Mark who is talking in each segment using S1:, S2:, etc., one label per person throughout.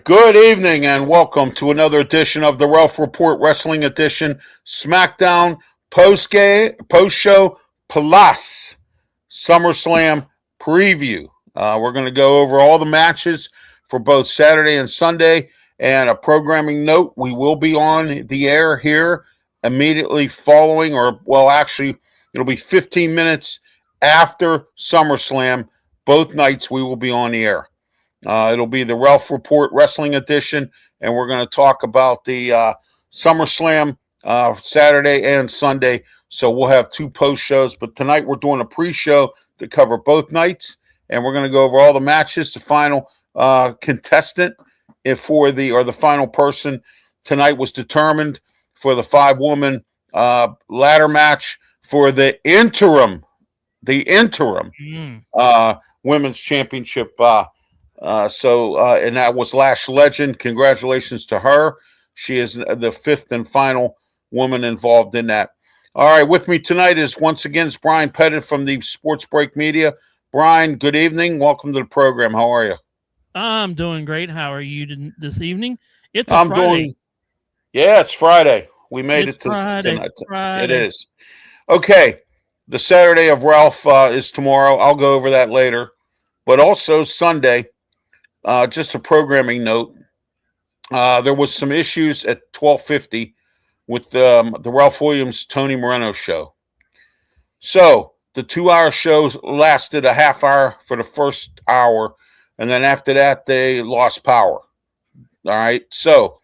S1: good evening and welcome to another edition of the Ralph Report Wrestling Edition Smackdown post-show plus SummerSlam preview. We're going to go over all the matches for both Saturday and Sunday, and a programming note, we will be on the air here immediately following, it'll be 15 minutes after SummerSlam. Both nights we will be on the air. It'll be the Ralph Report Wrestling Edition, and we're going to talk about the SummerSlam Saturday and Sunday. So we'll have two post shows, but tonight we're doing a pre-show to cover both nights, and we're going to go over all the matches. The final contestant for the final person tonight was determined for the 5-woman ladder match for the interim women's championship. And that was Lash Legend. Congratulations to her. She is the fifth and final woman involved in that. All right, with me tonight is once again Brian Pettit from the Sports Break Media. Brian, good evening. Welcome to the program. How are you?
S2: I'm doing great. How are you this evening? It's
S1: Friday. It's Friday. We made it to tonight. Friday. It is. Okay, the Saturday of Ralph is tomorrow. I'll go over that later. But also Sunday, just a programming note, there was some issues at 12:50 with the Ralph Williams Tony Moreno show. So the 2-hour shows lasted a half hour for the first hour, and then after that they lost power. All right, so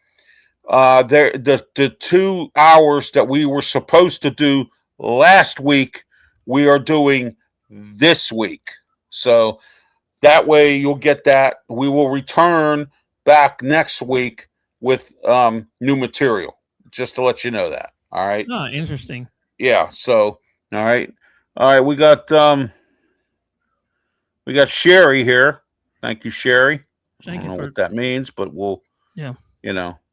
S1: the 2 hours that we were supposed to do last week, we are doing this week. So that way you'll get that. We will return back next week with new material, just to let you know that. All right.
S2: Oh, interesting.
S1: Yeah. So, all right. We got Sherry here. Thank you, Sherry. I don't know what that means, but we'll.
S2: Yeah.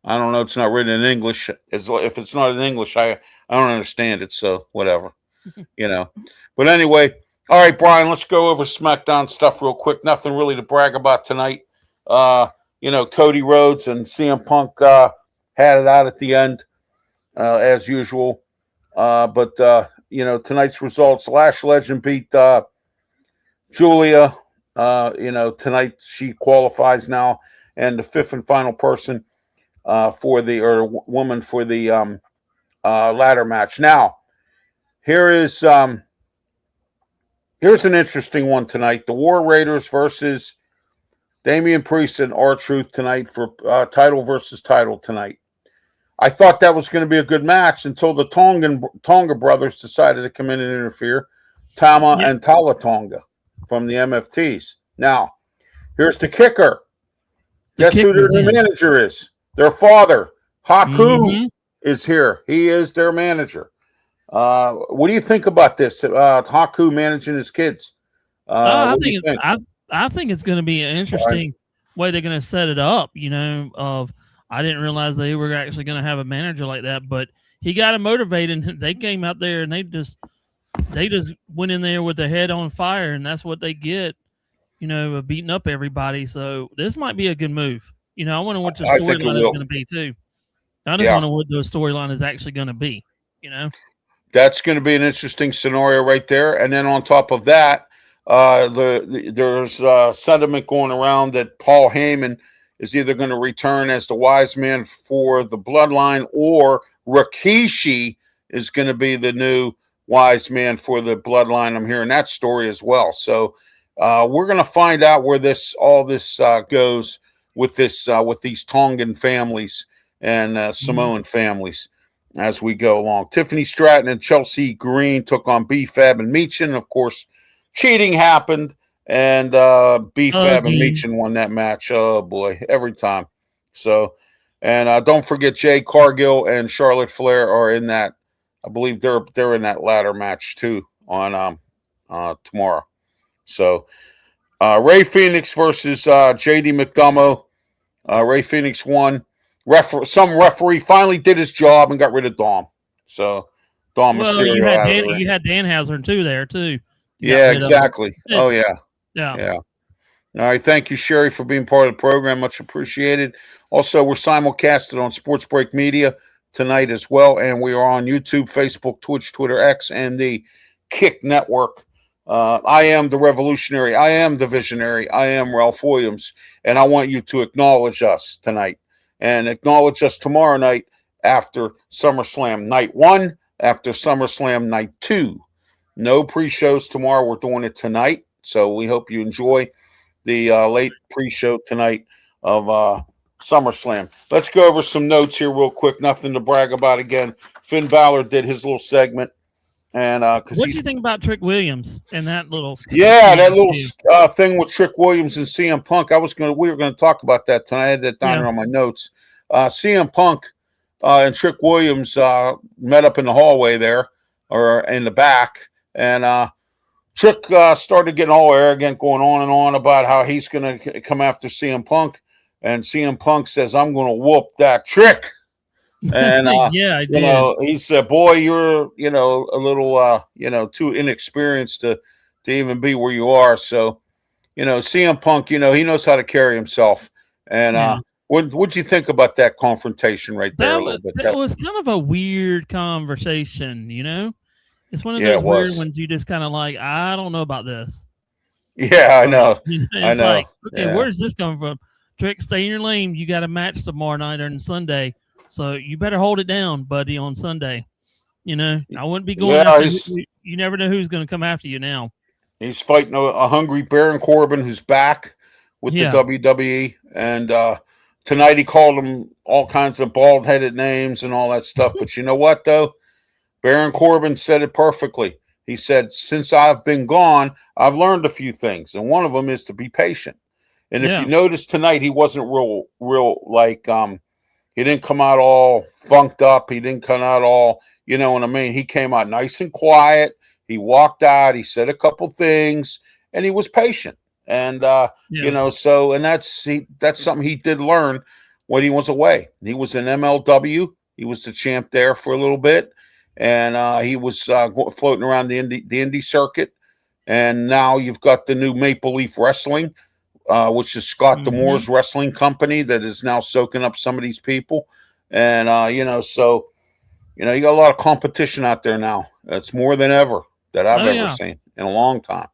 S1: I don't know. It's not written in English. If it's not in English, I don't understand it. So whatever. But anyway. All right, Brian, let's go over SmackDown stuff real quick. Nothing really to brag about tonight. Cody Rhodes and CM Punk had it out at the end, as usual. But tonight's results, Lash Legend beat Julia. Tonight she qualifies now. And the fifth and final person woman for the ladder match. Now, here's an interesting one tonight. The War Raiders versus Damian Priest and R-Truth tonight for title versus title tonight. I thought that was going to be a good match until the Tonga brothers decided to come in and interfere. Tama and Tala Tonga from the MFTs. Now, here's the kicker. Guess who their manager is? Their father, Haku, is here. He is their manager. What do you think about this? Haku managing his kids.
S2: I think it's going to be an interesting way they're going to set it up. I didn't realize they were actually going to have a manager like that, but he got him motivated. And they came out there and they just went in there with their head on fire, and that's what they get. Beating up everybody. So this might be a good move. I wonder what the storyline is going to be too. I just wonder what the storyline is actually going to be.
S1: That's going to be an interesting scenario right there. And then on top of that, there's sentiment going around that Paul Heyman is either going to return as the wise man for the bloodline, or Rikishi is going to be the new wise man for the bloodline. I'm hearing that story as well. So we're going to find out where all this goes with these Tongan families and Samoan families as we go along. Tiffany Stratton and Chelsea Green took on B-Fab and Meechin. Of course, cheating happened, and B-Fab and Meechin won that match. Oh, boy, every time. So, and don't forget Jay Cargill and Charlotte Flair are in that. I believe they're in that ladder match, too, on tomorrow. So, Ray Phoenix versus J.D. McDonough. Ray Phoenix won. Some referee finally did his job and got rid of Dom. So Dom Mysterio.
S2: You had Danhausen too there too.
S1: Yeah, exactly. Oh yeah. All right. Thank you, Sherry, for being part of the program. Much appreciated. Also, we're simulcasted on Sports Break Media tonight as well. And we are on YouTube, Facebook, Twitch, Twitter, X, and the Kick Network. I am the revolutionary. I am the visionary. I am Ralph Williams. And I want you to acknowledge us tonight and acknowledge us tomorrow night after SummerSlam Night 1, after SummerSlam Night 2. No pre-shows tomorrow. We're doing it tonight. So we hope you enjoy the late pre-show tonight of SummerSlam. Let's go over some notes here real quick. Nothing to brag about again. Finn Balor did his little segment. And
S2: what do you think about Trick Williams and that little?
S1: Yeah, that little thing with Trick Williams and CM Punk. We were going to talk about that tonight. I had that down here on my notes. CM Punk and Trick Williams met up in the hallway there, or in the back, and Trick started getting all arrogant, going on and on about how he's going to come after CM Punk. And CM Punk says, I'm going to whoop that Trick. And,
S2: yeah, I did.
S1: He said, boy, you're, a little, too inexperienced to even be where you are. So, CM Punk, he knows how to carry himself. And what'd you think about that confrontation right there?
S2: That was kind of a weird conversation, It's one of those weird ones you just kind of like, I don't know about this.
S1: Yeah, I know.
S2: It's like, okay, where's this coming from? Trick, stay in your lane. You got a match tomorrow night or on Sunday. So you better hold it down, buddy, on Sunday. I wouldn't be going after you never know who's going to come after you now.
S1: He's fighting a hungry Baron Corbin who's back with the WWE. And tonight he called him all kinds of bald-headed names and all that stuff. But you know what, though? Baron Corbin said it perfectly. He said, since I've been gone, I've learned a few things. And one of them is to be patient. And if you notice tonight, he wasn't real like he didn't come out all funked up. He didn't come out all, you know what I mean? He came out nice and quiet. He walked out. He said a couple things, and he was patient. And, so, and that's something he did learn when he was away. He was in MLW. He was the champ there for a little bit. And he was floating around the indie circuit. And now you've got the new Maple Leaf Wrestling, which is Scott D'Amore's wrestling company that is now soaking up some of these people. And, so, you got a lot of competition out there now. It's more than ever that I've ever seen in a long time.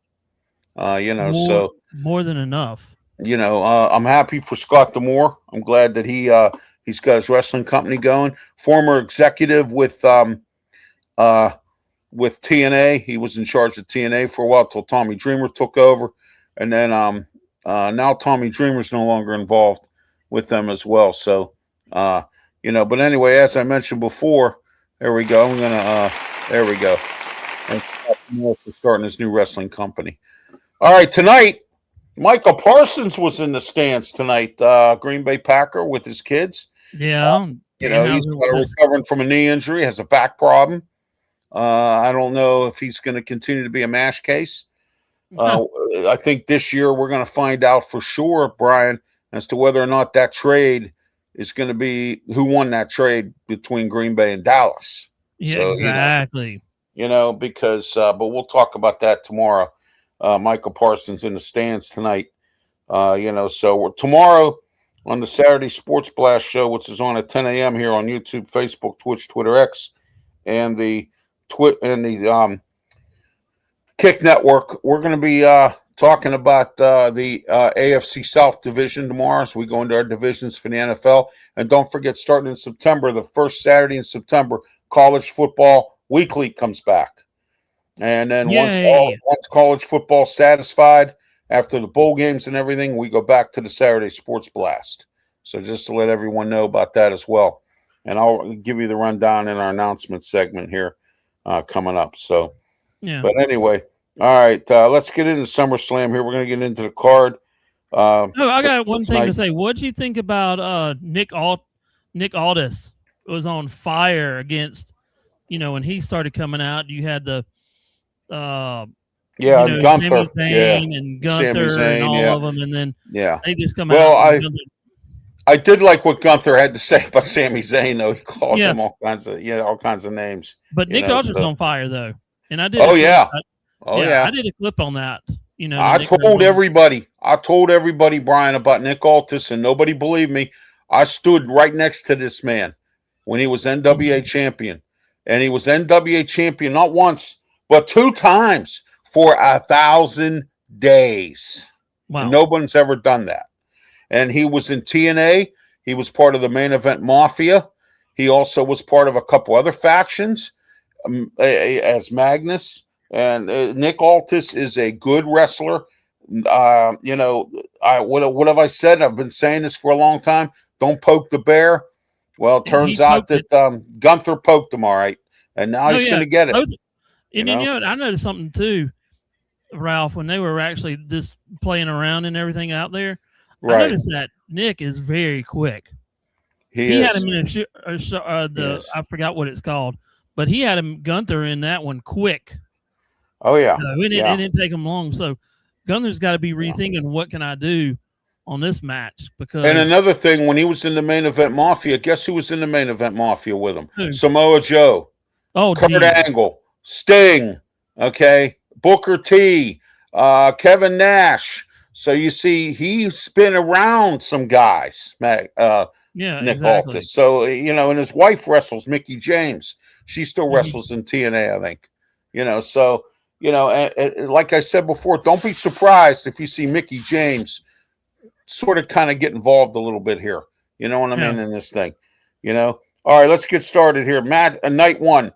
S2: More than enough.
S1: I'm happy for Scott D'Amore. I'm glad that he's got his wrestling company going. Former executive with TNA. He was in charge of TNA for a while till Tommy Dreamer took over. And then now Tommy Dreamer's no longer involved with them as well. So, but anyway, as I mentioned before, there we go. There we go. And for starting his new wrestling company. All right, tonight, Michael Parsons was in the stands tonight. Green Bay Packer with his kids.
S2: Yeah.
S1: He's recovering from a knee injury, has a back problem. I don't know if he's going to continue to be a MASH case. I think this year we're going to find out for sure, Brian, as to whether or not that trade is going to be who won that trade between Green Bay and Dallas.
S2: Yeah, so, exactly.
S1: Because but we'll talk about that tomorrow. Michael Parsons in the stands tonight. So tomorrow on the Saturday Sports Blast show, which is on at 10 a.m. here on YouTube, Facebook, Twitch, Twitter, X, and the Kick Network, we're going to be talking about the AFC South division tomorrow as we go into our divisions for the NFL. And don't forget, starting in September, the first Saturday in September, College Football Weekly comes back. And then once college football satisfied, after the bowl games and everything, we go back to the Saturday Sports Blast. So just to let everyone know about that as well. And I'll give you the rundown in our announcement segment here coming up. So, but anyway, all right, let's get into SummerSlam here. We're going to get into the card.
S2: I got one thing to say. What do you think about Nick Aldis? Was on fire against, when he started coming out. You had the
S1: and Gunther,
S2: and Gunther and all of them, and then they just come out.
S1: Well, I did like what Gunther had to say about Sami Zayn, though. He called him all kinds of names.
S2: But Nick Aldis on fire, though, and I did.
S1: I did a clip
S2: on that.
S1: I told everybody, Brian, about Nick Aldis, and nobody believed me. I stood right next to this man when he was NWA champion. And he was NWA champion not once, but 2 times for 1,000 days.
S2: Wow.
S1: And no one's ever done that. And he was in TNA. He was part of the Main Event Mafia. He also was part of a couple other factions as Magnus. And Nick Aldis is a good wrestler. What have I said? I've been saying this for a long time. Don't poke the bear. Well, it turns out that Gunther poked him all right, and now he's going to get it.
S2: I noticed something too, Ralph, when they were actually just playing around and everything out there. Right. I noticed that Nick is very quick. He had him in I forgot what it's called, but he had him Gunther in that one quick.
S1: Oh yeah,
S2: it didn't take him long. So Gunther's got to be rethinking what can I do on this match. Because
S1: and another thing, when he was in the Main Event Mafia, guess who was in the Main Event Mafia with him? Samoa Joe, Kurt Angle, Sting, Booker T, Kevin Nash. So you see, he's been around some guys, Nick
S2: exactly.
S1: Aldis. So and his wife wrestles, Mickie James. She still wrestles in TNA, I think. So and like I said before, don't be surprised if you see Mickie James sort of kind of get involved a little bit here. You know what I mean in this thing. All right, let's get started here. Night 1.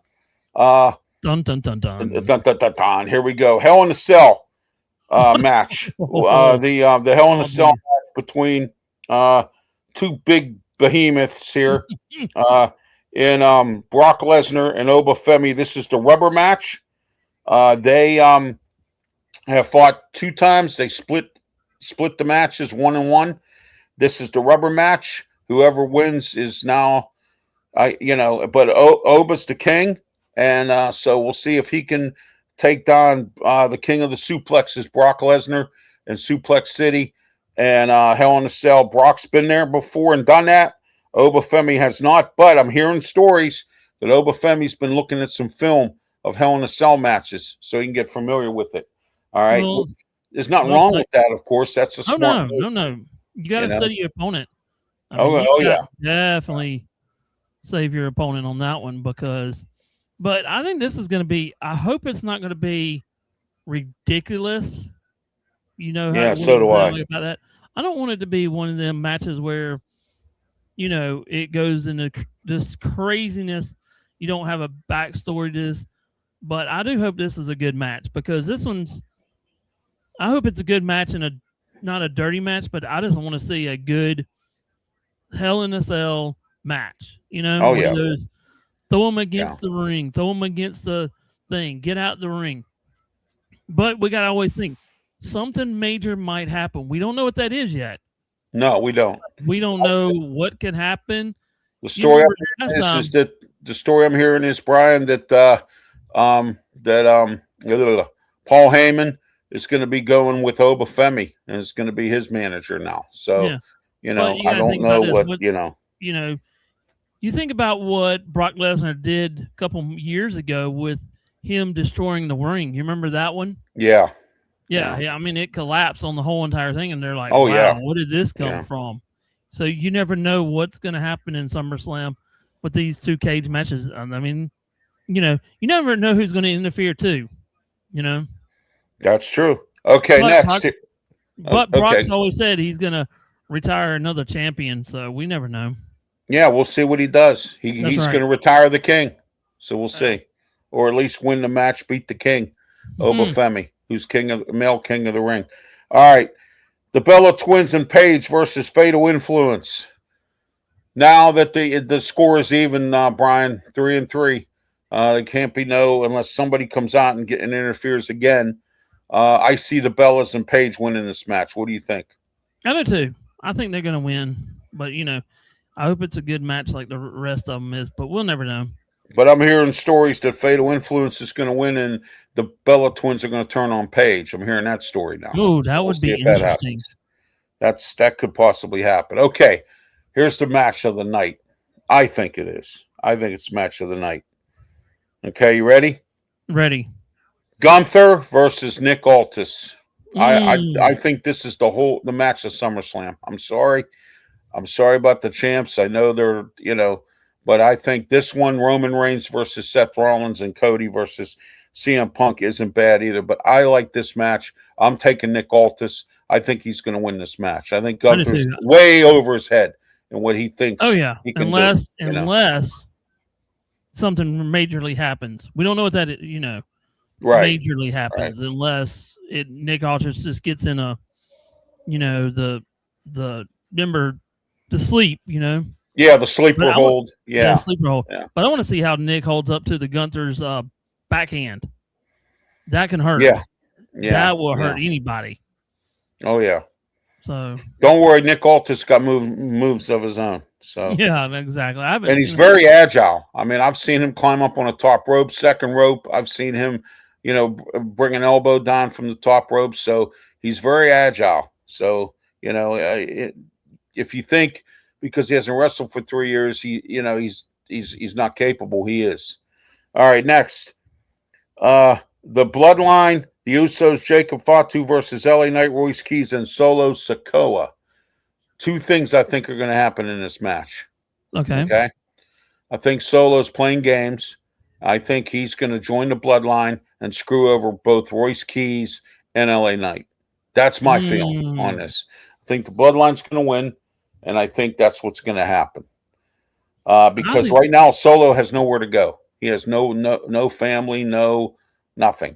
S2: Dun dun dun dun.
S1: Dun, dun, dun, dun, dun. Here we go. Hell in a Cell match. The Hell in a Cell match between 2 big behemoths here. In Brock Lesnar and Obafemi. This is the rubber match. They have fought 2 times. They split the matches 1-1. This is the rubber match. Whoever wins is now, but Oba's the king, and so we'll see if he can take down the king of the suplexes, Brock Lesnar, in Suplex City, and Hell in a Cell. Brock's been there before and done that. Obafemi has not, but I'm hearing stories that Obafemi's been looking at some film of Hell in a Cell matches so he can get familiar with it. All right. Well, there's nothing wrong with that, of course. That's a smart move.
S2: No. You got to study your opponent.
S1: Yeah.
S2: Definitely save your opponent on that one but I think this is going to be, I hope it's not going to be ridiculous.
S1: So do I.
S2: About that. I don't want it to be one of them matches where, it goes into this craziness. You don't have a backstory to this, but I do hope this is a good match because I hope it's a good match and not a dirty match, but I just want to see a good Hell in a Cell match. Throw them against the ring, throw them against the thing, get out the ring. But we got to always think something major might happen. We don't know what that is yet. No,
S1: we don't.
S2: We don't know what can happen.
S1: The story the story I'm hearing is, Brian, that Paul Heyman is going to be going with Obafemi and it's going to be his manager now. So, I don't know what.
S2: You think about what Brock Lesnar did a couple years ago with him destroying the ring. You remember that one?
S1: Yeah.
S2: I mean, it collapsed on the whole entire thing, and they're like, wow, what did this come from? So you never know what's going to happen in SummerSlam with these 2 cage matches. I mean, you never know who's going to interfere too,
S1: That's true. Okay, next.
S2: Brock's always said he's going to retire another champion, so we never know.
S1: Yeah, we'll see what he does. He's going to retire the king, so we'll see. Or at least win the match, beat the king, Obafemi, who's male king of the ring. All right, the Bella Twins and Paige versus Fatal Influence. Now that the score is even, Brian, 3-3, it can't be unless somebody comes out and interferes again. I see the Bellas and Paige winning this match. What do you think?
S2: I do too. I think they're going to win, but I hope it's a good match like the rest of them is, but we'll never know.
S1: But I'm hearing stories that Fatal Influence is going to win and the Bella Twins are going to turn on Paige. I'm hearing that story now.
S2: Oh, that would be interesting.
S1: That could possibly happen. Okay, here's the match of the night. I think it is. I think it's match of the night. Okay, you ready?
S2: Ready.
S1: Gunther versus Nick Aldis. I think this is the match of SummerSlam. I'm sorry about the champs. I know they're but I think this one, Roman Reigns versus Seth Rollins and Cody versus CM Punk, isn't bad either. But I like this match. I'm taking Nick Aldis. I think he's going to win this match. I think Gunther's way over his head in what he thinks.
S2: Oh yeah,
S1: he can
S2: unless something majorly happens. We don't know what that majorly happens unless Nick Aldis just gets in a the member to sleep.
S1: Yeah, the sleeper hold. Yeah,
S2: sleeper hold. Yeah. But I want to see how Nick holds up to the Gunther's backhand. That can hurt.
S1: Yeah.
S2: That will hurt anybody.
S1: Oh yeah.
S2: So
S1: don't worry, Nick Aldis got moves of his own. So
S2: yeah, exactly.
S1: And he's very agile. I mean, I've seen him climb up on a top rope, second rope. I've seen him, bring an elbow down from the top rope. So he's very agile. So if you think because he hasn't wrestled for 3 years, he's not capable. He is. All right, next, the Bloodline, the Usos, Jacob Fatu versus LA Knight, Royce Keys, and Solo Sikoa. 2 things I think are going to happen in this match.
S2: Okay.
S1: I think Solo's playing games. I think he's going to join the Bloodline and screw over both Royce Keys and LA Knight. That's my feeling on this. I think the Bloodline's going to win, and I think that's what's going to happen. Because right now Solo has nowhere to go. He has no family, nothing.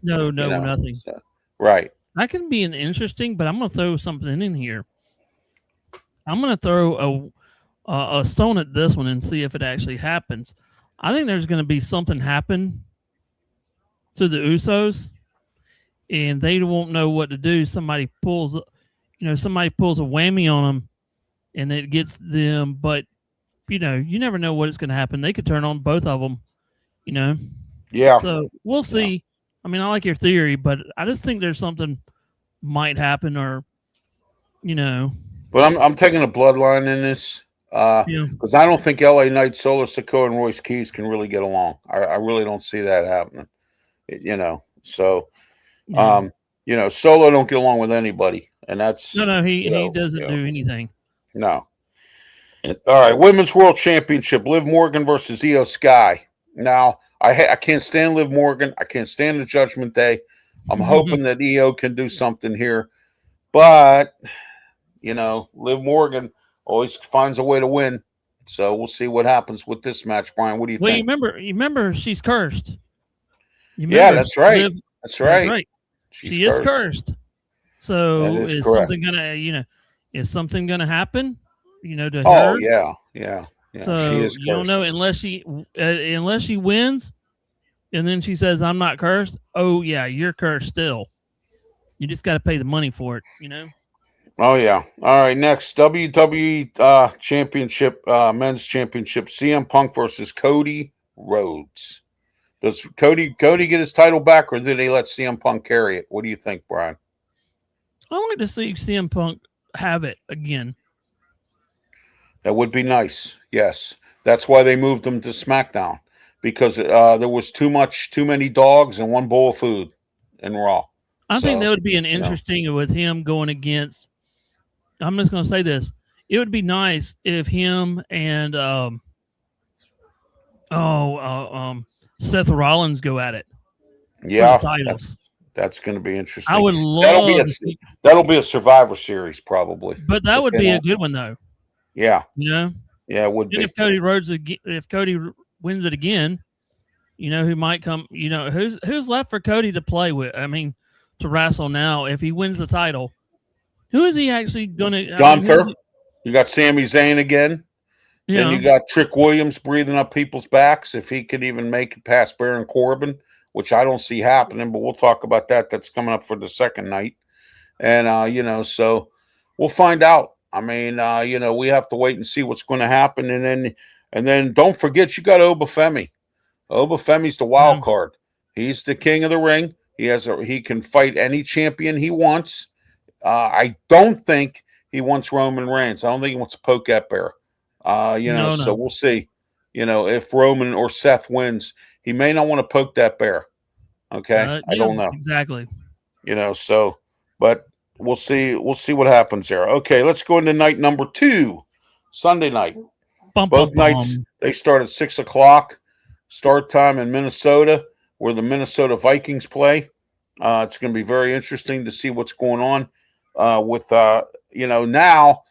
S2: No, nothing.
S1: So, right.
S2: That can be an interesting, but I'm going to throw something in here. I'm going to throw a stone at this one and see if it actually happens. I think there's going to be something happen to the Usos, and they won't know what to do. Somebody pulls a whammy on them, and it gets them. But you never know what is going to happen. They could turn on both of them.
S1: Yeah.
S2: So we'll see. Yeah. I mean, I like your theory, but I just think there's something might happen, or
S1: But I'm taking a Bloodline in this because I don't think LA Knight, Solo Sikoa, and Royce Keys can really get along. I really don't see that happening. So Solo don't get along with anybody, and that's
S2: he doesn't do anything.
S1: No. All right, Women's World Championship: Liv Morgan versus Io Sky. Now I can't stand Liv Morgan. I can't stand the Judgment Day. I'm hoping that Io can do something here, but Liv Morgan always finds a way to win. So we'll see what happens with this match, Brian. What do you think?
S2: You remember she's cursed.
S1: That's right. That's right.
S2: She is cursed. So is something gonna happen? To her?
S1: Oh yeah.
S2: So
S1: she is
S2: you don't know unless she wins, and then she says, "I'm not cursed." Oh yeah, you're cursed still. You just got to pay the money for it.
S1: Oh yeah. All right. Next, WWE Championship, Men's Championship: CM Punk versus Cody Rhodes. Does Cody get his title back, or did they let CM Punk carry it? What do you think, Brian?
S2: I like to see CM Punk have it again.
S1: That would be nice. Yes, that's why they moved him to SmackDown, because there was too many dogs and one bowl of food in Raw.
S2: I think that would be an interesting with him going against. I'm just going to say this: it would be nice if him and Seth Rollins go at it.
S1: Yeah,
S2: for the titles.
S1: That's going to be interesting.
S2: I would love
S1: that'll be a Survivor Series probably.
S2: But that would be a good one though.
S1: Yeah.
S2: Yeah,
S1: it would be.
S2: If Cody wins it again, who might come? Who's left for Cody to play with? I mean, to wrestle now. If he wins the title, who is he actually going to?
S1: Gunther. You got Sami Zayn again.
S2: Yeah.
S1: And you got Trick Williams breathing up people's backs if he could even make it past Baron Corbin, which I don't see happening, but we'll talk about that. That's coming up for the second night. And, so we'll find out. I mean, we have to wait and see what's going to happen. And then don't forget, you got Oba Femi. Oba Femi's the wild card. He's the king of the ring. He can fight any champion he wants. I don't think he wants Roman Reigns. I don't think he wants to poke that bear. No. So we'll see. If Roman or Seth wins, he may not want to poke that bear. Okay, I don't know
S2: exactly.
S1: But we'll see. We'll see what happens there. Okay, let's go into night number 2, Sunday night. Both nights they start at 6:00 start time in Minnesota, where the Minnesota Vikings play. It's going to be very interesting to see what's going on with now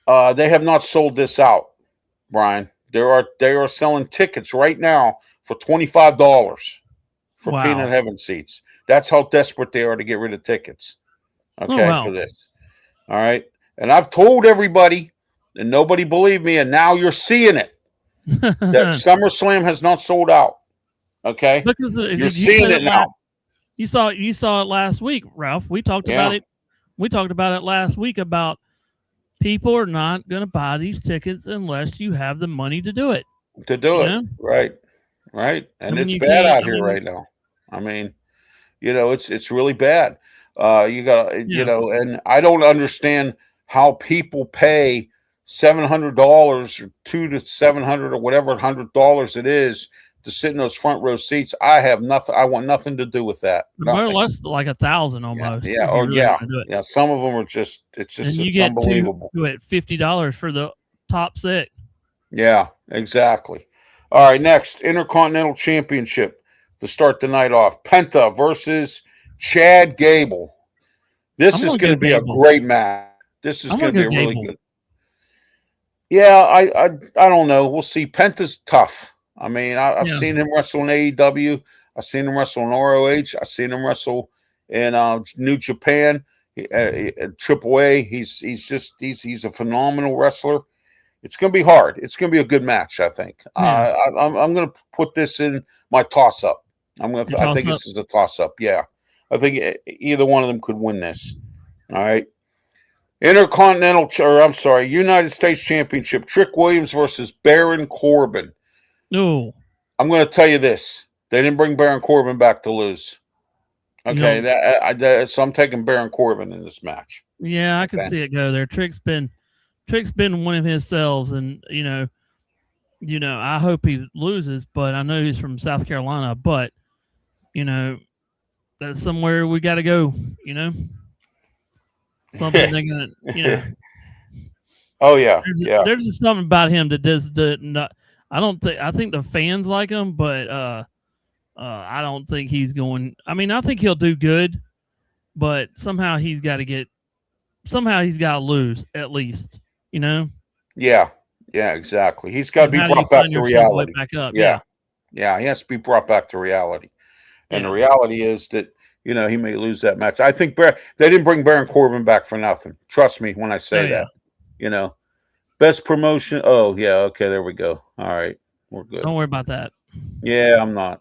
S1: they have not sold this out, Brian. They are selling tickets right now for $25 for Peanut Heaven seats. That's how desperate they are to get rid of tickets. Okay, for this. All right. And I've told everybody, and nobody believed me, and now you're seeing it. That SummerSlam has not sold out. Okay?
S2: Because
S1: you're seeing it now.
S2: You saw it last week, Ralph. We talked about it. We talked about it last week about people are not going to buy these tickets unless you have the money to do it.
S1: Right. And it's bad out here right now. I mean, it's really bad. You got, and I don't understand how people pay $700 or $200 to $700 or whatever $100 it is to sit in those front row seats. I have nothing. I want nothing to do with that.
S2: More or less like $1,000 almost.
S1: Yeah. Some of them are just. It's just.
S2: And you
S1: it's
S2: get
S1: unbelievable.
S2: at $50 for the top 6.
S1: Yeah, exactly. All right, next Intercontinental Championship to start the night off. Penta versus Chad Gable. This is going to be a great match. This is going to be a really good. Yeah, I don't know. We'll see. Penta's tough. I mean, I've seen him wrestle in AEW. I've seen him wrestle in ROH. I've seen him wrestle in New Japan, AAA. He's a phenomenal wrestler. It's going to be hard. It's going to be a good match, I think. I'm going to put this in my toss-up. I think this is a toss-up. Yeah, I think either one of them could win this. All right. United States Championship. Trick Williams versus Baron Corbin.
S2: No.
S1: I'm going to tell you this. They didn't bring Baron Corbin back to lose. Okay, so I'm taking Baron Corbin in this match.
S2: Yeah, I can see it go there. Trick's been one of his selves, and I hope he loses, but I know he's from South Carolina. But that's somewhere we got to go. Something they're gonna.
S1: Oh yeah,
S2: There's just something about him that does not. I think the fans like him, but I don't think he's going. I mean, I think he'll do good, but somehow he's got to lose at least.
S1: Yeah, exactly. He's got to be brought back to reality. Yeah, he has to be brought back to reality. And the reality is that he may lose that match. I think they didn't bring Baron Corbin back for nothing. Trust me when I say that. Best promotion. Oh yeah, okay, there we go. All right, we're good.
S2: Don't worry about that.
S1: Yeah, I'm not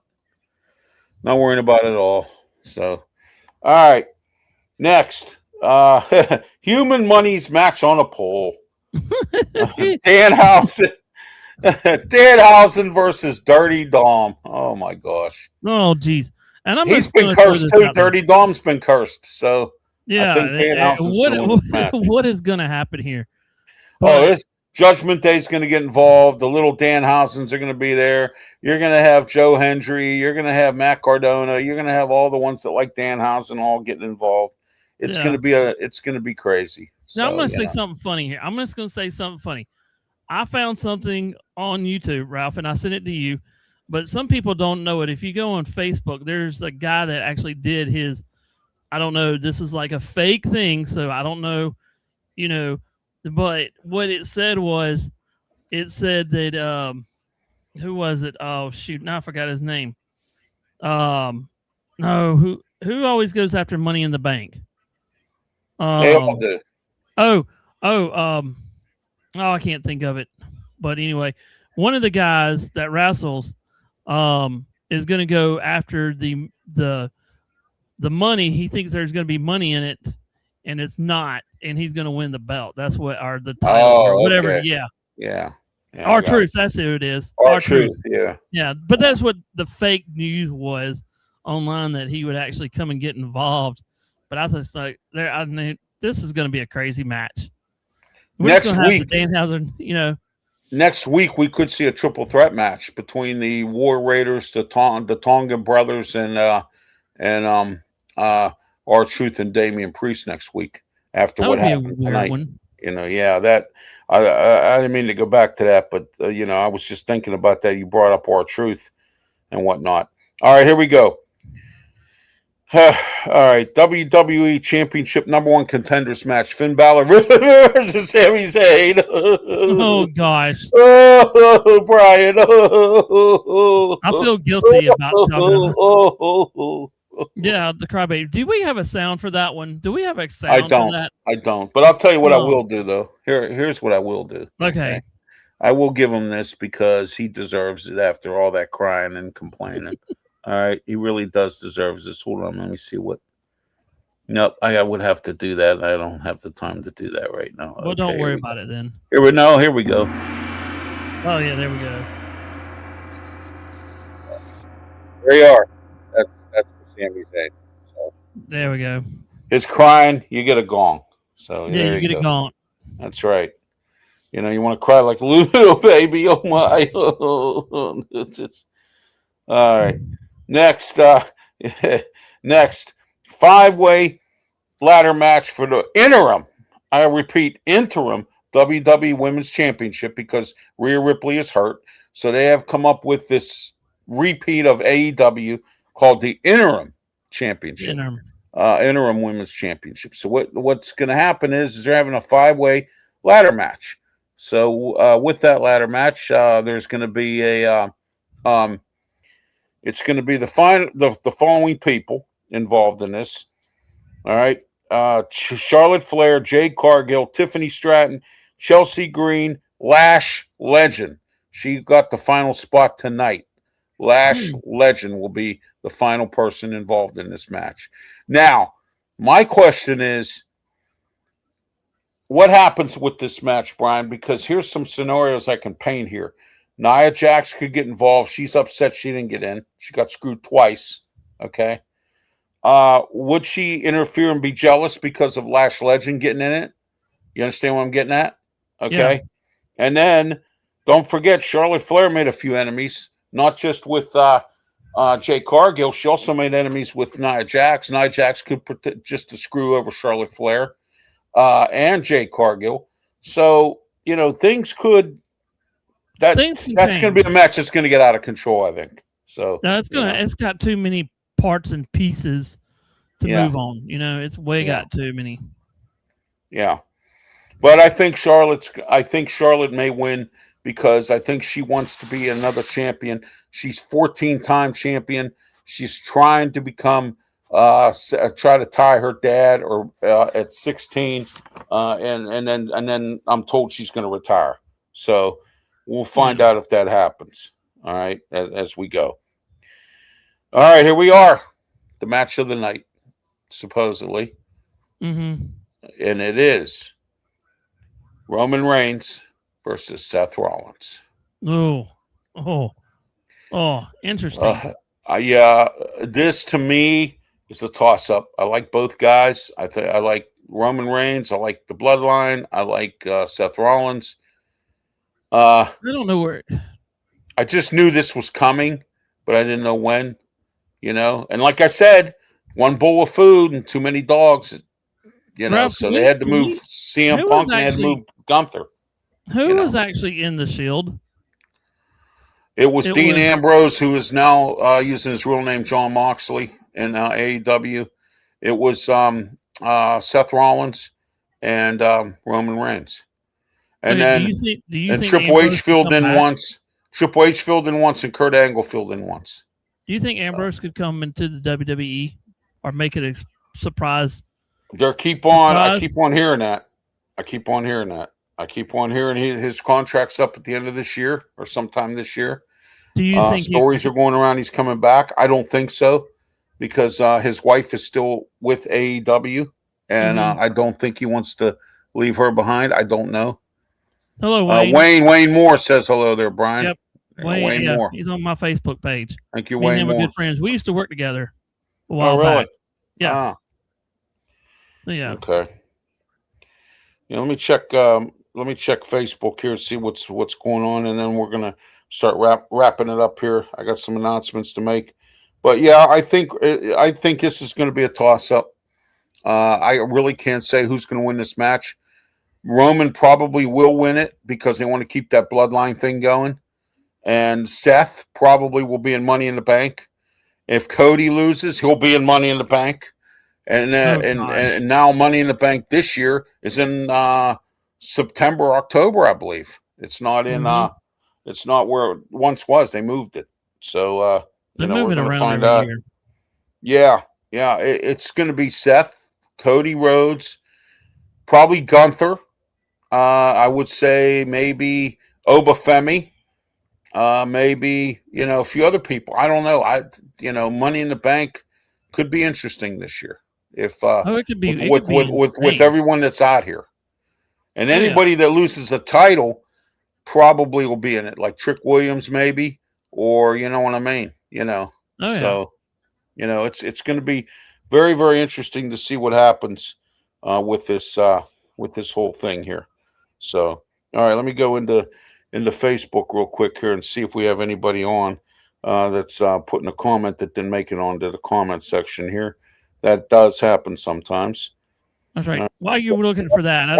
S1: worrying about it at all. So, all right, next, Human Money's match on a pole. Danhausen versus Dirty Dom. Oh my gosh.
S2: Oh geez. And
S1: he's been cursed too. Dirty Dom's been cursed. So
S2: yeah. I think what is going to happen here?
S1: Judgment Day is going to get involved. The little Danhausens are going to be there. You're going to have Joe Hendry. You're going to have Matt Cardona. You're going to have all the ones that like Danhausen all getting involved. It's going to be crazy.
S2: Now I'm going to say something funny here. I'm just going to say something funny. I found something on YouTube, Ralph, and I sent it to you. But some people don't know it. If you go on Facebook, there's a guy that actually did his. I don't know. This is like a fake thing, so I don't know. But what it said that who was it? Oh shoot! Now I forgot his name. No, who always goes after Money in the Bank?
S1: They all do.
S2: I can't think of it. But anyway, one of the guys that wrestles is going to go after the money. He thinks there's going to be money in it, and it's not, and he's going to win the belt. That's what, or the title, or whatever. Okay. Yeah. R-Truth. That's who it is.
S1: R-Truth.
S2: Yeah. But that's what the fake news was online, that he would actually come and get involved. But I just like this is going to be a crazy match.
S1: Next week,
S2: Danhausen,
S1: Next week we could see a triple threat match between the War Raiders, the Tongan brothers, and R-Truth and Damian Priest next week after
S2: That
S1: what
S2: would be a
S1: happened
S2: weird
S1: tonight.
S2: one.
S1: Yeah, that I didn't mean to go back to that, but I was just thinking about that. You brought up R-Truth and whatnot. All right, here we go. All right, WWE Championship #1 contenders match: Finn Balor versus Sami Zayn.
S2: Oh gosh.
S1: Oh, Brian. Oh,
S2: I feel guilty about talking about. Yeah, the crybaby. Do we have a sound for that one? Do we have a sound for that?
S1: I don't. But I'll tell you what I will do, though. Here's what I will do.
S2: Okay.
S1: I will give him this because he deserves it after all that crying and complaining. All right, he really does deserve this. Hold on, let me see what. Nope, I would have to do that. I don't have the time to do that right now.
S2: Well, don't worry about it then.
S1: Here we go.
S2: Oh yeah, there we go.
S1: There you are. That's what Sami Zayn. So,
S2: there we go.
S1: His crying, you get a gong. So
S2: yeah, you get a gong.
S1: That's right. You want to cry like a little baby. Oh my! All right. Next, next 5-way ladder match for the interim. I repeat, interim WWE Women's Championship because Rhea Ripley is hurt. So they have come up with this repeat of AEW called the Interim Championship. Interim Women's Championship. So what's going to happen is they're having a 5-way ladder match. So with that ladder match, there's going to be it's going to be the following people involved in this. All right. Charlotte Flair, Jade Cargill, Tiffany Stratton, Chelsea Green, Lash Legend. She got the final spot tonight. Lash Legend will be the final person involved in this match. Now, my question is, what happens with this match, Brian? Because here's some scenarios I can paint here. Nia Jax could get involved. She's upset she didn't get in. She got screwed twice. Okay. Would she interfere and be jealous because of Lash Legend getting in it? You understand what I'm getting at? Okay. Yeah. And then don't forget, Charlotte Flair made a few enemies, not just with Jade Cargill. She also made enemies with Nia Jax. Nia Jax could put just to screw over Charlotte Flair and Jade Cargill. So, things could. That's going to be a match that's going to get out of control, I think. So
S2: it's got too many parts and pieces to move on. It's got too many.
S1: Yeah. But I think Charlotte may win because I think she wants to be another champion. She's 14-time champion. She's trying to become try to tie her dad or at 16 and then I'm told she's going to retire. So we'll find out if that happens. All right, as we go. All right, here we are. The match of the night, supposedly.
S2: Mm-hmm.
S1: And it is Roman Reigns versus Seth Rollins.
S2: Interesting.
S1: This to me is a toss-up. I like both guys. I like Roman Reigns. I like the Bloodline. I like Seth Rollins.
S2: I don't know where.
S1: I just knew this was coming, but I didn't know when. And like I said, one bowl of food and too many dogs.
S2: Ralph,
S1: so they had to move CM Punk and they had to move Gunther.
S2: Who was actually in the Shield?
S1: It was Dean Ambrose, who is now using his real name, John Moxley, in AEW. It was Seth Rollins and Roman Reigns. And then
S2: do you think
S1: Triple H filled in once. Triple H filled in once, and Kurt Angle filled in once.
S2: Do you think Ambrose could come into the WWE or make it a surprise?
S1: I keep on hearing that. I keep on hearing his contract's up at the end of this year or sometime this year.
S2: Do you think
S1: stories are going around he's coming back? I don't think so because his wife is still with AEW, and I don't think he wants to leave her behind. I don't know.
S2: Hello, Wayne.
S1: Wayne Moore says hello there, Brian.
S2: Yep. Wayne Moore. He's on my Facebook page.
S1: Thank you, Wayne Moore.
S2: We're good friends. We used to work together a while back. Yes. Yeah.
S1: Okay. Let me check Facebook here and see what's going on, and then we're gonna start wrapping it up here. I got some announcements to make, but yeah, I think this is going to be a toss up. I really can't say who's going to win this match. Roman probably will win it because they want to keep that bloodline thing going. And Seth probably will be in Money in the Bank. If Cody loses, he'll be in Money in the Bank. And now Money in the Bank this year is in September, October, I believe. It's not in it's not where it once was. They moved it. So
S2: they move it around
S1: find
S2: every
S1: out.
S2: year.
S1: Yeah. It's going to be Seth, Cody Rhodes, probably Gunther. I would say maybe Obafemi. Maybe a few other people. I don't know. Money in the Bank could be interesting this year if
S2: it could be
S1: with everyone that's out here, and anybody that loses a title probably will be in it, like Trick Williams maybe, or you know what I mean. So it's going to be very, very interesting to see what happens with this whole thing here. So all right, let me go into Facebook real quick here and see if we have anybody on that's putting a comment that didn't make it onto the comment section here. That does happen sometimes.
S2: That's right. While you were looking for that,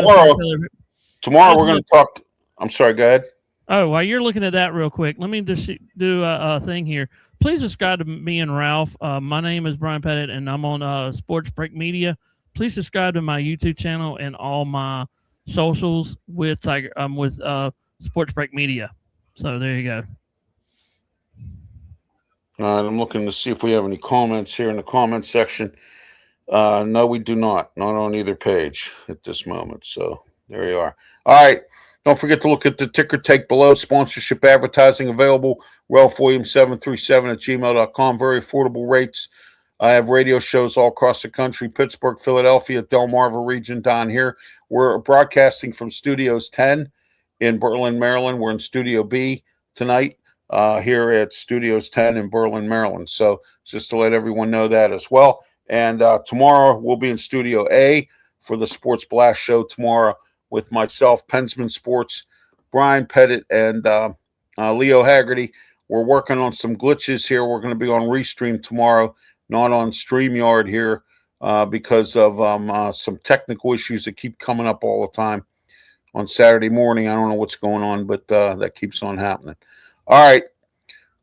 S1: tomorrow we're going to talk. I'm sorry, go ahead.
S2: Oh, while you're looking at that real quick, let me just do a thing here. Please subscribe to me and Ralph. My name is Brian Pettit, and I'm on Sports Break Media. Please subscribe to my YouTube channel and all my socials with Sports Break Media. So there you go.
S1: All right, I'm looking to see if we have any comments here in the comment section. No, we do not. Not on either page at this moment. So there you are. All right. Don't forget to look at the ticker tape below. Sponsorship advertising available. RalphWilliams737@gmail.com. Very affordable rates. I have radio shows all across the country. Pittsburgh, Philadelphia, Delmarva region down here. We're broadcasting from Studios 10 in Berlin, Maryland. We're in Studio B tonight here at Studios 10 in Berlin, Maryland. So just to let everyone know that as well. And tomorrow we'll be in Studio A for the Sports Blast show tomorrow with myself, Pensman Sports, Brian Pettit, and Leo Haggerty. We're working on some glitches here. We're going to be on Restream tomorrow, not on StreamYard here because of some technical issues that keep coming up all the time on Saturday morning. I don't know what's going on, but that keeps on happening. All right.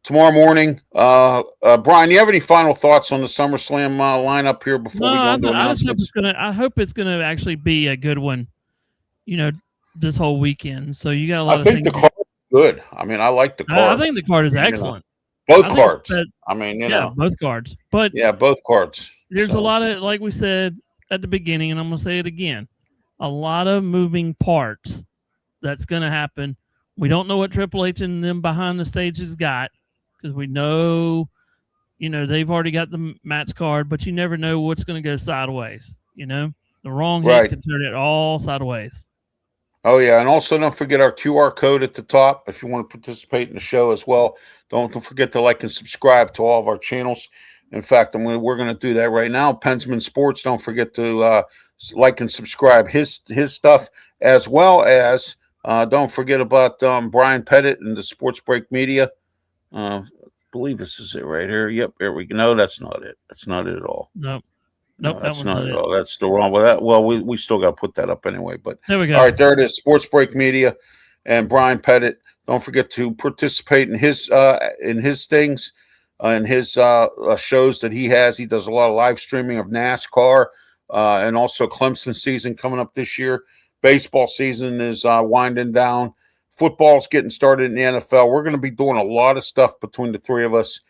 S1: Tomorrow morning, Brian, you have any final thoughts on the SummerSlam lineup here before we go into announcements?
S2: I hope it's going to actually be a good one, this whole weekend. So you got a lot of things.
S1: I think the card is good. I mean, I like the card.
S2: I think the card is excellent.
S1: Both cards.
S2: Both cards. But
S1: both cards.
S2: There's a lot of, like we said at the beginning, and I'm going to say it again, a lot of moving parts that's going to happen. We don't know what Triple H and them behind the stage has got because we know, they've already got the match card, but you never know what's going to go sideways. The wrong head can turn it all sideways.
S1: Oh, yeah. And also don't forget our QR code at the top if you want to participate in the show as well. Don't forget to like and subscribe to all of our channels. In fact, we're going to do that right now. Pensman Sports, don't forget to like and subscribe his stuff, as well as don't forget about Brian Pettit and the Sports Break Media. I believe this is it right here. Yep, there we go. No, that's not it. That's not it at all.
S2: Nope,
S1: that's not it at all. That's the wrong with that. Well, we still got to put that up anyway. But
S2: there we go.
S1: All right, there it is. Sports Break Media and Brian Pettit. Don't forget to participate in his things, in his shows that he has. He does a lot of live streaming of NASCAR and also Clemson season coming up this year. Baseball season is winding down. Football's getting started in the NFL. We're going to be doing a lot of stuff between the three of us.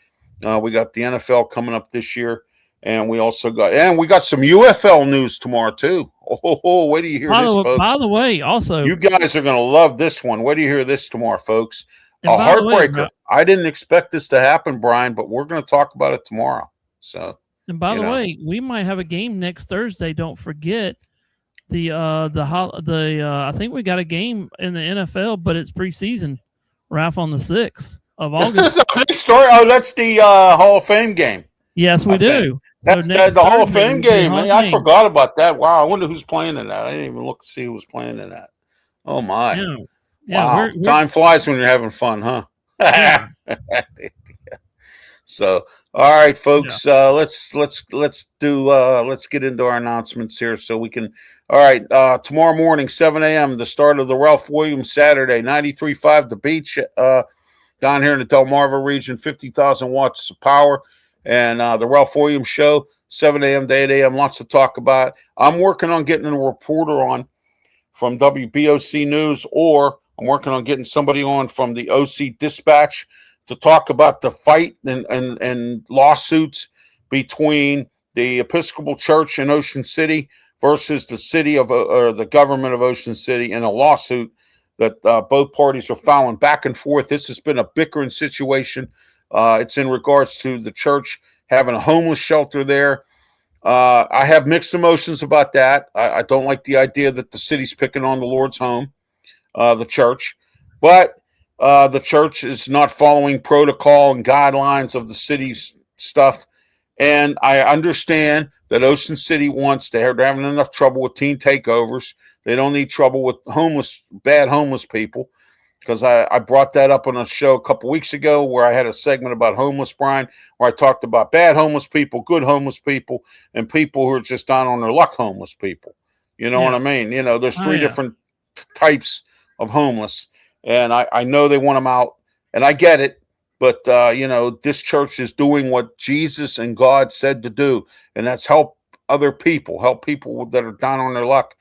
S1: We got the NFL coming up this year, and we got some UFL news tomorrow too. Oh, wait till you hear this, folks.
S2: By the way, also
S1: you guys are going to love this one. Wait till you hear this tomorrow, folks. A heartbreaker. I didn't expect this to happen, Brian, but we're going to talk about it tomorrow. So,
S2: and by the way, we might have a game next Thursday. Don't forget. I think we got a game in the NFL, but it's preseason. Ralph, on the 6th of August.
S1: That's a big story. Oh, that's the Hall of Fame game.
S2: Yes, we do.
S1: That's the Hall of Fame game. I forgot about that. Wow, I wonder who's playing in that. I didn't even look to see who was playing in that. Oh my!
S2: Yeah,
S1: wow. Time flies when you're having fun, huh?
S2: Yeah.
S1: So, all right, folks, let's get into our announcements here so we can. All right, tomorrow morning, 7 a.m., the start of the Ralph Williams Saturday, 93.5 The Beach, down here in the Delmarva region, 50,000 watts of power, and the Ralph Williams Show, 7 a.m. to 8 a.m. Lots to talk about. I'm working on getting a reporter on from WBOC News, or I'm working on getting somebody on from the OC Dispatch to talk about the fight and lawsuits between the Episcopal Church in Ocean City versus the city of or the government of Ocean City in a lawsuit that both parties are filing back and forth. This has been a bickering situation. It's in regards to the church having a homeless shelter there. I have mixed emotions about that. I don't like the idea that the city's picking on the Lord's home, the church, but the church is not following protocol and guidelines of the city's stuff. And I understand that Ocean City they're having enough trouble with teen takeovers. They don't need trouble with bad homeless people, because I brought that up on a show a couple weeks ago where I had a segment about homeless, Brian, where I talked about bad homeless people, good homeless people, and people who are just down on their luck homeless people. You know what I mean? You know, there's three different types of homeless, and I know they want them out, and I get it, but, this church is doing what Jesus and God said to do, and that's help other people, help people that are down on their luck.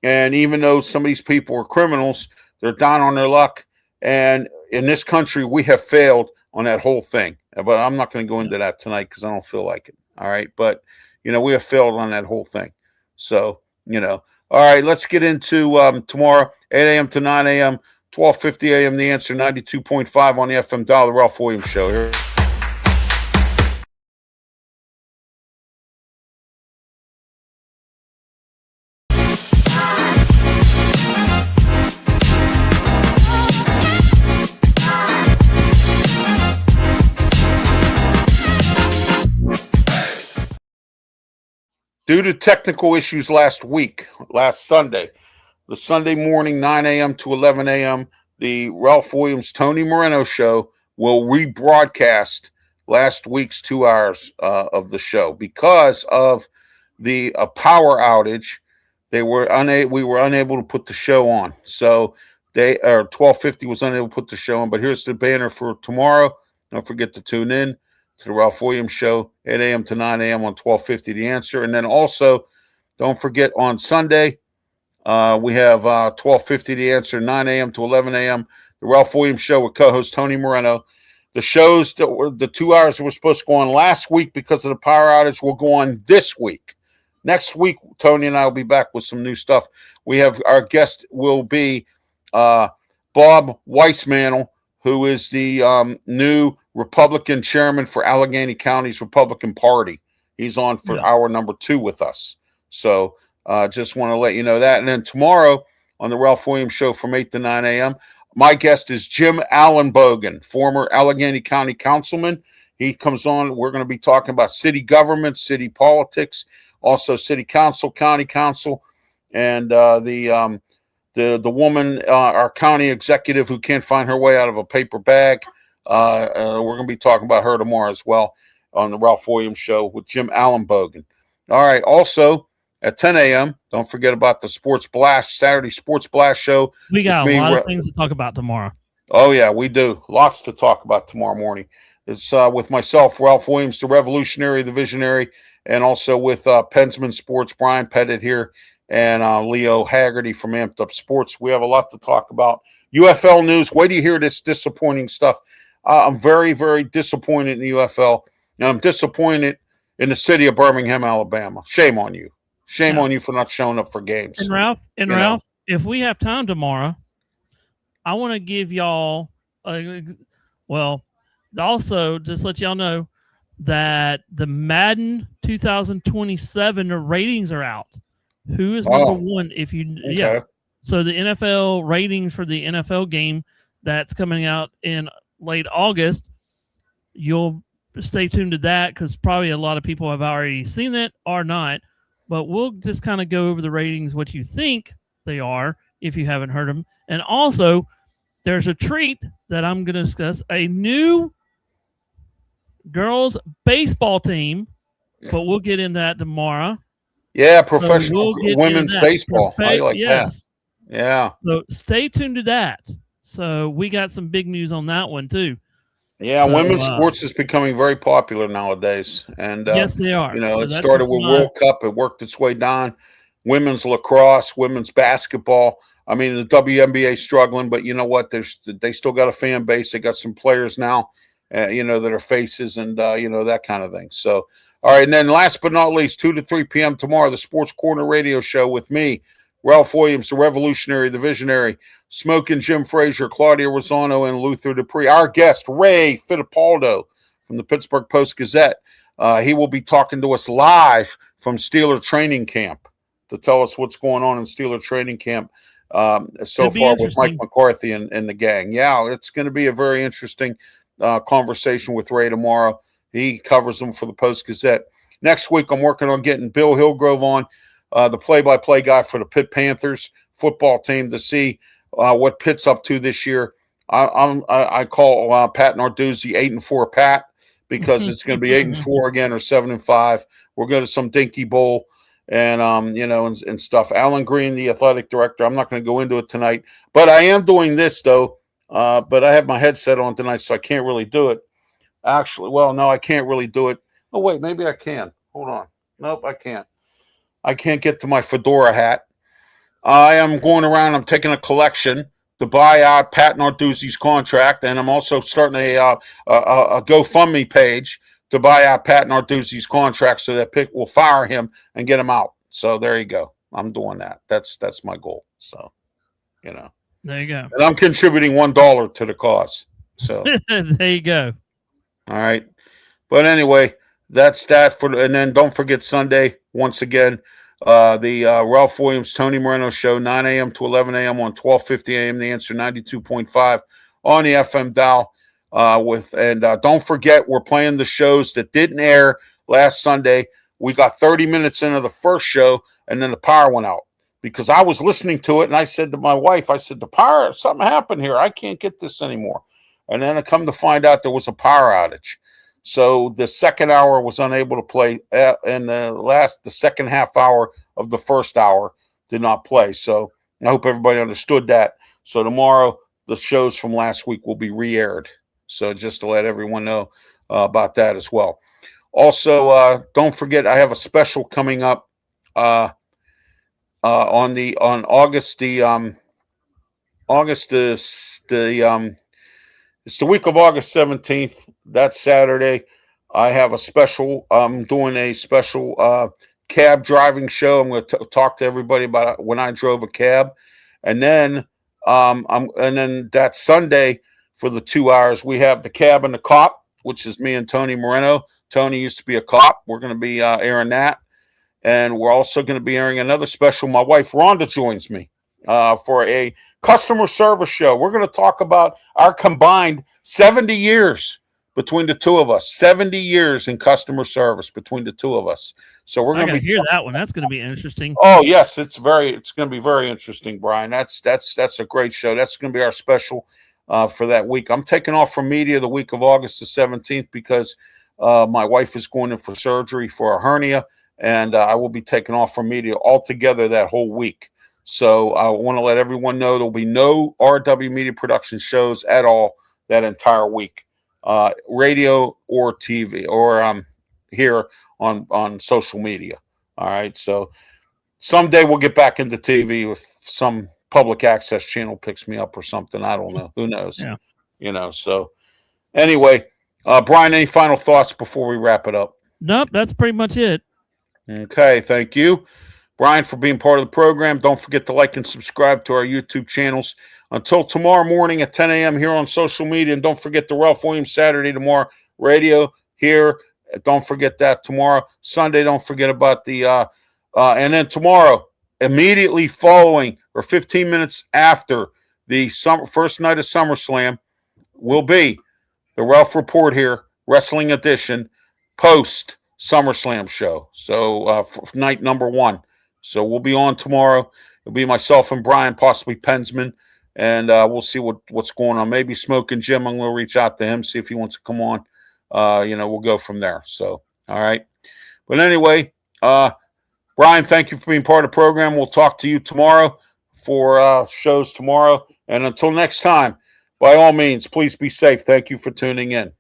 S1: And even though some of these people are criminals, they're down on their luck. And in this country, we have failed on that whole thing. But I'm not going to go into that tonight because I don't feel like it. All right. But, we have failed on that whole thing. So, all right, let's get into tomorrow, 8 a.m. to 9 a.m., 12:50 a.m. The Answer, 92.5 on the FM dial, the Ralph Williams Show here. Due to technical issues last Sunday, the Sunday morning, 9 a.m. to 11 a.m., the Ralph Williams Tony Moreno Show will rebroadcast last week's 2 hours of the show because of the power outage. We were unable to put the show on. So 12:50 was unable to put the show on. But here's the banner for tomorrow. Don't forget to tune in to the Ralph Williams Show, 8 a.m. to 9 a.m. on 12:50 The Answer. And then also, don't forget on Sunday, we have 12:50 The Answer, 9 a.m. to 11 a.m. The Ralph Williams Show with co-host Tony Moreno. The shows that were the 2 hours that were supposed to go on last week because of the power outage will go on this week. Next week, Tony and I will be back with some new stuff. We have our guest will be Bob Weissmantle, who is the new Republican chairman for Allegheny County's Republican Party. He's on for hour number 2 with us. So just want to let you know that. And then tomorrow on the Ralph Williams Show from 8 to 9 a.m., my guest is Jim Allenbogen, former Allegheny County councilman. He comes on. We're going to be talking about city government, city politics, also city council, county council, and the woman, our county executive who can't find her way out of a paper bag. We're going to be talking about her tomorrow as well on the Ralph Williams Show with Jim Allenbogen. All right. Also at 10 a.m., don't forget about the Sports Blast, Saturday Sports Blast Show.
S2: We got a lot of things to talk about tomorrow.
S1: Oh, yeah, we do. Lots to talk about tomorrow morning. It's with myself, Ralph Williams, the revolutionary, the visionary, and also with Pensman Sports, Brian Pettit here, and Leo Haggerty from Amped Up Sports. We have a lot to talk about. UFL news. Wait till you hear this disappointing stuff. I'm very, very disappointed in the UFL. And I'm disappointed in the city of Birmingham, Alabama. Shame on you. Shame on you for not showing up for games.
S2: And Ralph, if we have time tomorrow, I want to give y'all, also just let y'all know that the Madden 2027 ratings are out. Who is number one? So the NFL ratings for the NFL game that's coming out in late August, you'll stay tuned to that because probably a lot of people have already seen that or not. But we'll just kind of go over the ratings, what you think they are, if you haven't heard them. And also, there's a treat that I'm going to discuss, a new girls baseball team, but we'll get into that tomorrow.
S1: Yeah, professional women's baseball. I like
S2: yes.
S1: that. Yeah.
S2: So stay tuned to that. So we got some big news on that one too.
S1: Yeah, so, women's sports is becoming very popular nowadays, and
S2: yes, they are.
S1: So it started with World Cup. It worked its way down. Women's lacrosse, women's basketball. I mean, the WNBA is struggling, but you know what? They still got a fan base. They got some players now, that are faces and that kind of thing. So, all right, and then last but not least, 2 to 3 p.m. tomorrow, the Sports Corner Radio Show with me, Ralph Williams, the Revolutionary, the Visionary, Smoking Jim Frazier, Claudia Rosano, and Luther Dupree. Our guest, Ray Fittipaldo from the Pittsburgh Post-Gazette. He will be talking to us live from Steeler training camp to tell us what's going on in Steeler training camp so far with Mike McCarthy and the gang. Yeah, it's going to be a very interesting conversation with Ray tomorrow. He covers them for the Post-Gazette. Next week, I'm working on getting Bill Hillgrove on, the play-by-play guy for the Pitt Panthers football team, to see what Pitt's up to this year. I call Pat Narduzzi 8-4 Pat, because it's going to be 8-4 again or 7-5. We're going to some Dinky Bowl and and stuff. Alan Green, the athletic director. I'm not going to go into it tonight, but I am doing this though. But I have my headset on tonight, so I can't really do it. Actually, well, no, I can't really do it. Oh wait, maybe I can. Hold on. Nope, I can't. I can't get to my fedora hat. I am going around. I'm taking a collection to buy out Pat Narduzzi's contract, and I'm also starting a GoFundMe page to buy out Pat Narduzzi's contract so that Pitt will fire him and get him out. So there you go. I'm doing that. That's my goal. So,
S2: there you go.
S1: And I'm contributing $1 to the cause. So
S2: there you go.
S1: All right. But anyway, that's that and then don't forget Sunday, once again, the Ralph Williams, Tony Moreno show, 9 a.m. to 11 a.m. on 1250 a.m. The Answer 92.5 on the FM dial. Don't forget, we're playing the shows that didn't air last Sunday. We got 30 minutes into the first show, and then the power went out because I was listening to it, and I said to my wife, the power, something happened here. I can't get this anymore. And then I come to find out there was a power outage. So the second hour was unable to play, and the second half hour of the first hour did not play. So I hope everybody understood that. So tomorrow, the shows from last week will be re-aired. So just to let everyone know about that as well. Also, don't forget, I have a special coming up on August it's the week of August 17th. That's Saturday. I have a special. I'm doing a special cab driving show. I'm going to talk to everybody about when I drove a cab, and then that Sunday for the 2 hours we have the Cab and the Cop, which is me and Tony Moreno. Tony used to be a cop. We're going to be airing that, and we're also going to be airing another special. My wife Rhonda joins me for a customer service show. We're going to talk about our combined 70 years between the two of us. 70 years in customer service between the two of us. So we're going to
S2: hear that one. That's going to be interesting.
S1: Oh yes, it's going to be very interesting, Brian. That's a great show. That's going to be our special for that week. I'm taking off from media the week of August the 17th because my wife is going in for surgery for a hernia, and I will be taking off from media altogether that whole week. So I want to let everyone know there'll be no RW Media Production shows at all that entire week, radio or TV or here on social media. All right. So someday we'll get back into TV if some public access channel picks me up or something. I don't know. Who knows?
S2: Yeah.
S1: So anyway, Brian, any final thoughts before we wrap it up?
S2: Nope. That's pretty much it.
S1: Okay. Thank you, Brian, for being part of the program. Don't forget to like and subscribe to our YouTube channels. Until tomorrow morning at 10 a.m. here on social media. And don't forget the Ralph Williams Saturday tomorrow radio here. Don't forget that tomorrow. Sunday, don't forget about the and then tomorrow, immediately following or 15 minutes after the first night of SummerSlam will be the Ralph Report here, Wrestling Edition, post SummerSlam show. So night number 1. So we'll be on tomorrow. It'll be myself and Brian, possibly Pensman, and we'll see what's going on. Maybe Smoking Jim. I'm going to reach out to him, see if he wants to come on we'll go from there. So, all right. But anyway, Brian, thank you for being part of the program. We'll talk to you tomorrow for shows tomorrow. And until next time, by all means, please be safe. Thank you for tuning in.